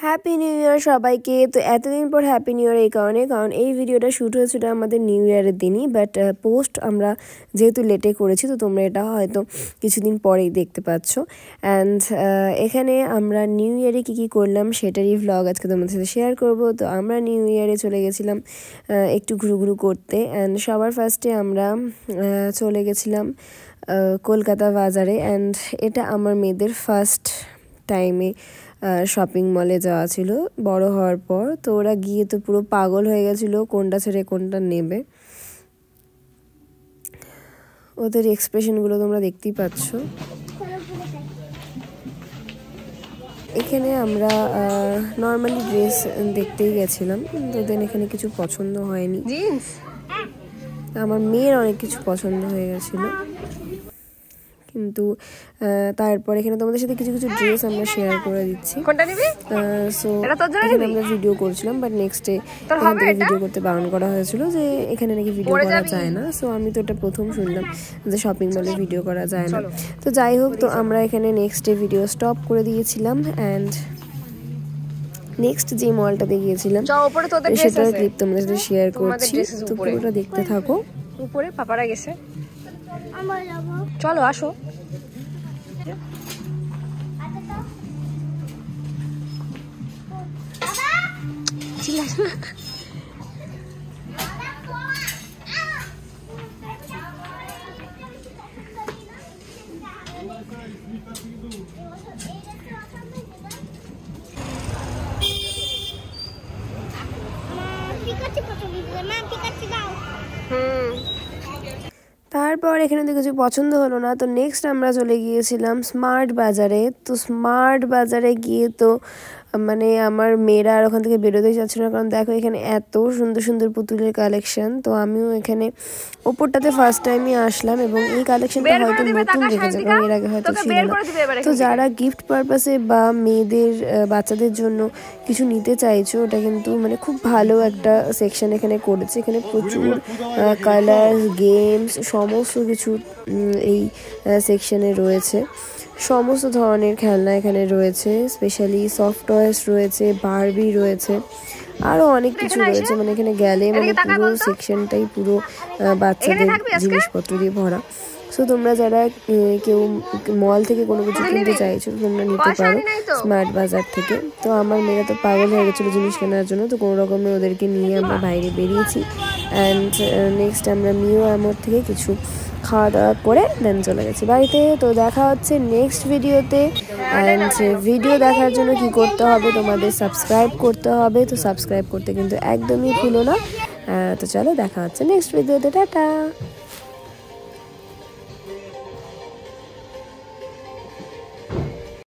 Happy new year সবাইকে। তো এতদিন পর হ্যাপি নিউ ইয়ার এই কারণ এই ভিডিওটা শ্যুট হয়েছিল আমাদের নিউ ইয়ারের দিনই, বাট পোস্ট আমরা যেহেতু লেটে করেছি তো তোমরা এটা হয়তো কিছুদিন পরেই দেখতে পাচ্ছ। অ্যান্ড এখানে আমরা নিউ ইয়ারে কী করলাম সেটারই ভ্লগ আজকে তোমাদের সাথে শেয়ার করব। তো আমরা নিউ ইয়ারে চলে গেছিলাম একটু ঘুরু করতে। অ্যান্ড সবার ফার্স্টে আমরা চলে গেছিলাম কলকাতা বাজারে। অ্যান্ড এটা আমার মেয়েদের ফার্স্ট টাইমে শপিং মলে যাওয়া ছিল বড় হওয়ার পর। তো ওরা গিয়ে তো পুরো পাগল হয়ে গেছিলো কোনটা ছেড়ে কোনটা নেবে। ওদের এক্সপ্রেশনগুলো তোমরা দেখতেই পাচ্ছ। এখানে আমরা নর্মালি ড্রেস দেখতেই গেছিলাম, কিন্তু ওদের এখানে কিছু পছন্দ হয়নি। আমার মেয়ের অনেক কিছু পছন্দ হয়ে গেছিলো, কিন্তু তারপর এখানে তোমাদের সাথে কিছু ড্রেস আমরা শেয়ার করে দিচ্ছি। সো এখানে আমরা ভিডিও করছিলাম, বাট নেক্সট ডে এখান থেকে ভিডিও করতে বারণ করা হয়েছিল যে এখানে নাকি ভিডিও করা যায় না। সো আমি তো এটা প্রথম শুনলাম যে শপিং মলে ভিডিও করা যায় না। তো যাই হোক, তো আমরা এখানে নেক্সট ডে ভিডিও স্টপ করে দিয়েছিলাম। অ্যান্ড নেক্সট যে মলটাতে গিয়েছিলাম সেটার ক্লিপ তোমাদের সাথে শেয়ার করছি, তো পুরোটা দেখতে থাকো। উপরে পাপারা গেছে, চলো আসো। তারপর এখানে তো কিছু পছন্দ হলো না, তো নেক্সট আমরা চলে গিয়েছিলাম স্মার্ট বাজারে। তো স্মার্ট বাজারে গিয়ে তো মানে আমার মেয়েরা আর ওখান থেকে বেরোতেই চাচ্ছিল না, কারণ দেখো এখানে এত সুন্দর সুন্দর পুতুলের কালেকশন। তো আমিও এখানে ওপরটাতে ফার্স্ট টাইমই আসলাম, এবং এই কালেকশনটা হয়তো নতুন রেখেছে, কারণ এর আগে হয়তো ছিল না। তো যারা গিফট পারপাসে বা মেয়েদের বাচ্চাদের জন্য কিছু নিতে চাইছো, ওটা কিন্তু মানে খুব ভালো একটা সেকশন এখানে করেছে। এখানে প্রচুর কালার, গেমস, সমস্ত কিছু এই সেকশনে রয়েছে। সমস্ত ধরনের খেলনা এখানে রয়েছে, স্পেশালি সফট টয়েস রয়েছে, বারবি রয়েছে, আরও অনেক কিছু রয়েছে। মানে এখানে গেলে মানে পুরো সেকশনটাই পুরো বাচ্চাদের জিনিসপত্র দিয়ে ভরা। সো তোমরা যারা কেউ মল থেকে কোনো কিছু কিনতে চাইছো তোমরা নিতে পারো স্মার্ট বাজার থেকে। তো আমার মেয়েরা তো পাগল হয়ে গেছিলো জিনিস কেনার জন্য, তো কোনো রকমে ওদেরকে নিয়ে আমরা বাইরে বেরিয়েছি। অ্যান্ড নেক্সট আমরা মিও আমোর থেকে কিছু খাওয়া দাওয়া করে দেন চলে গেছি বাড়িতে। তো দেখা হচ্ছে নেক্সট ভিডিওতে। অ্যান্ড ভিডিও দেখার জন্য কি করতে হবে, তোমাদের সাবস্ক্রাইব করতে হবে। তো সাবস্ক্রাইব করতে কিন্তু একদমই ভুলো না। তো চলো দেখা হচ্ছে নেক্সট ভিডিওতে, টাটা।